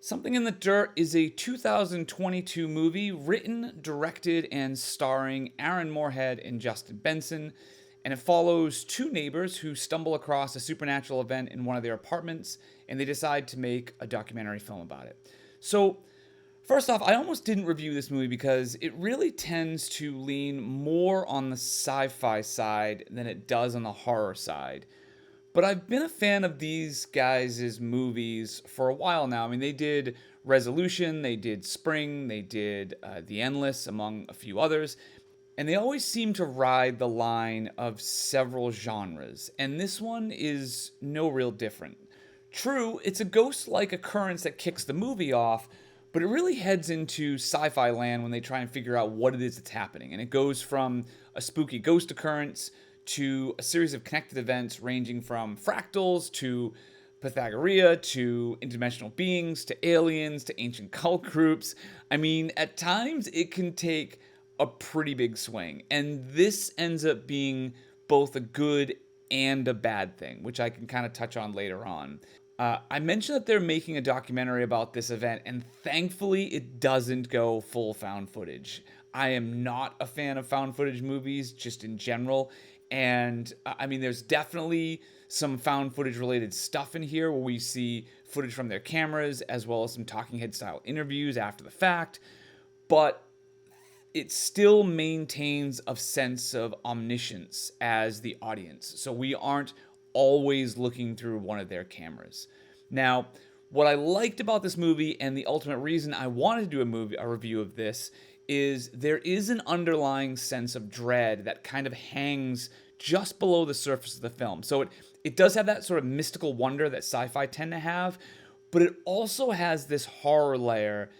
Something in the Dirt is a 2022 movie written, directed, and starring Aaron Moorhead and Justin Benson, and it follows two neighbors who stumble across a supernatural event in one of their apartments, and they decide to make a documentary film about it. So, first off, I almost didn't review this movie because it really tends to lean more on the sci-fi side than it does on the horror side. But I've been a fan of these guys' movies for a while now. I mean, they did Resolution, they did Spring, they did The Endless, among a few others. And they always seem to ride the line of several genres. And this one is no real different. True, it's a ghost like occurrence that kicks the movie off, but it really heads into sci fi land when they try and figure out what it is that's happening. And it goes from a spooky ghost occurrence to a series of connected events ranging from fractals to Pythagorea to interdimensional beings to aliens to ancient cult groups. I mean, at times it can take a pretty big swing, and this ends up being both a good and a bad thing, which I can kind of touch on later on. I mentioned that they're making a documentary about this event, and thankfully it doesn't go full found footage. I am not a fan of found footage movies, just in general. And I mean, there's definitely some found footage related stuff in here where we see footage from their cameras as well as some talking head style interviews after the fact. But it still maintains a sense of omniscience as the audience. So we aren't always looking through one of their cameras. Now, what I liked about this movie and the ultimate reason I wanted to do a review of this is there is an underlying sense of dread that kind of hangs just below the surface of the film. So it does have that sort of mystical wonder that sci-fi tend to have, but it also has this horror layer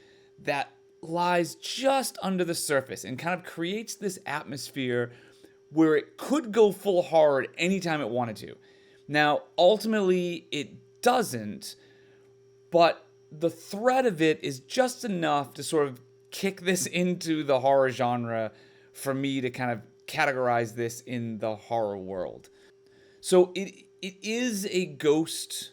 that lies just under the surface and kind of creates this atmosphere where it could go full horror at any time it wanted to. Now, ultimately, it doesn't, but the threat of it is just enough to sort of kick this into the horror genre for me to kind of categorize this in the horror world. So it is a ghost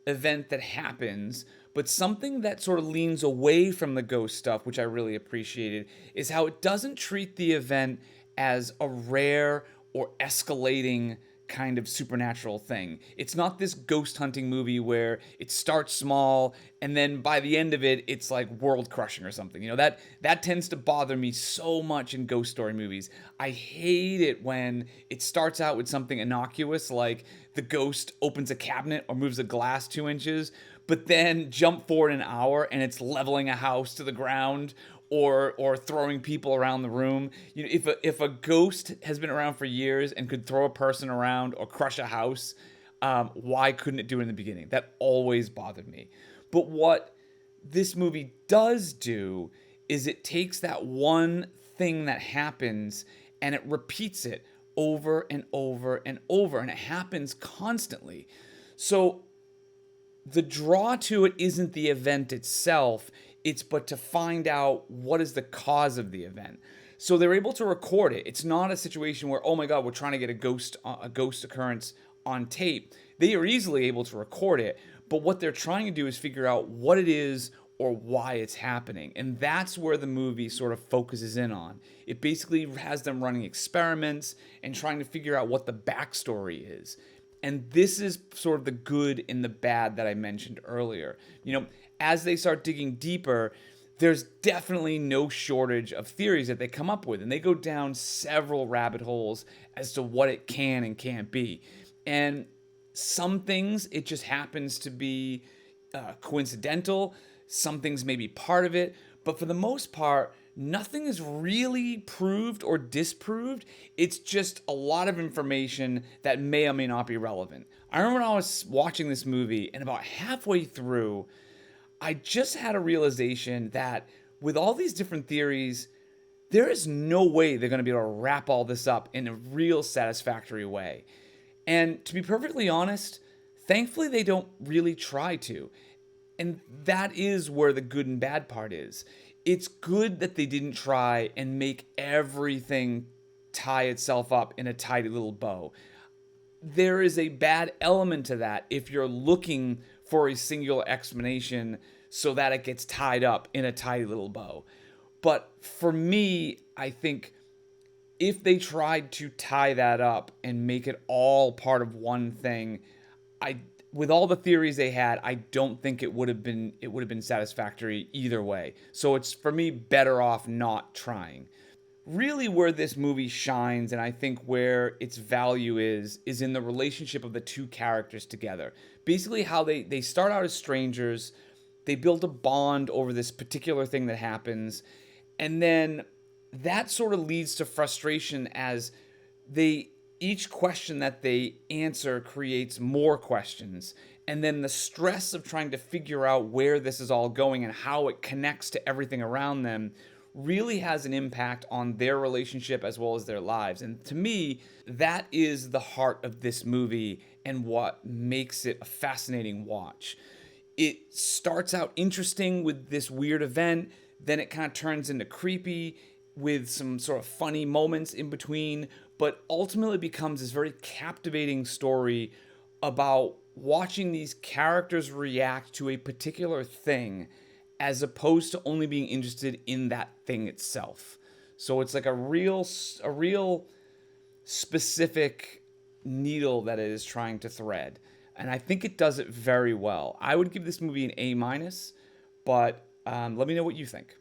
event that happens, but something that sort of leans away from the ghost stuff, which I really appreciated, is how it doesn't treat the event as a rare or escalating kind of supernatural thing. It's not this ghost hunting movie where it starts small and then by the end of it it's like world crushing or something. You know, that tends to bother me so much in ghost story movies. I hate it when it starts out with something innocuous like the ghost opens a cabinet or moves a glass 2 inches, but then jump forward an hour and it's leveling a house to the ground or throwing people around the room. You know, if a ghost has been around for years and could throw a person around or crush a house, why couldn't it do it in the beginning? That always bothered me. But what this movie does do is it takes that one thing that happens and it repeats it over and over and over, and it happens constantly. So the draw to it isn't the event itself, it's but to find out what is the cause of the event. So they're able to record it. It's not a situation where, oh my God, we're trying to get a ghost occurrence on tape. They are easily able to record it, but what they're trying to do is figure out what it is or why it's happening. And that's where the movie sort of focuses in on. It basically has them running experiments and trying to figure out what the backstory is. And this is sort of the good and the bad that I mentioned earlier. You know, as they start digging deeper, there's definitely no shortage of theories that they come up with. And they go down several rabbit holes as to what it can and can't be. And some things, it just happens to be coincidental. Some things may be part of it. But for the most part, nothing is really proved or disproved. It's just a lot of information that may or may not be relevant. I remember when I was watching this movie, and about halfway through, I just had a realization that with all these different theories, there is no way they're going to be able to wrap all this up in a real satisfactory way. And to be perfectly honest, thankfully they don't really try to. And that is where the good and bad part is. It's good that they didn't try and make everything tie itself up in a tidy little bow. There is a bad element to that if you're looking for a singular explanation so that it gets tied up in a tidy little bow. But for me, I think if they tried to tie that up and make it all part of one thing, I with all the theories they had, I don't think it would have been satisfactory either way. So it's for me better off not trying. Really where this movie shines and I think where its value is in the relationship of the two characters together. Basically how they start out as strangers, they build a bond over this particular thing that happens, and then that sort of leads to frustration as they each question that they answer creates more questions, and then the stress of trying to figure out where this is all going and how it connects to everything around them really has an impact on their relationship as well as their lives. And to me, that is the heart of this movie and what makes it a fascinating watch. It starts out interesting with this weird event, then it kind of turns into creepy with some sort of funny moments in between, but ultimately becomes this very captivating story about watching these characters react to a particular thing as opposed to only being interested in that thing itself. So it's like a real specific needle that it is trying to thread. And I think it does it very well. I would give this movie an A-, but let me know what you think.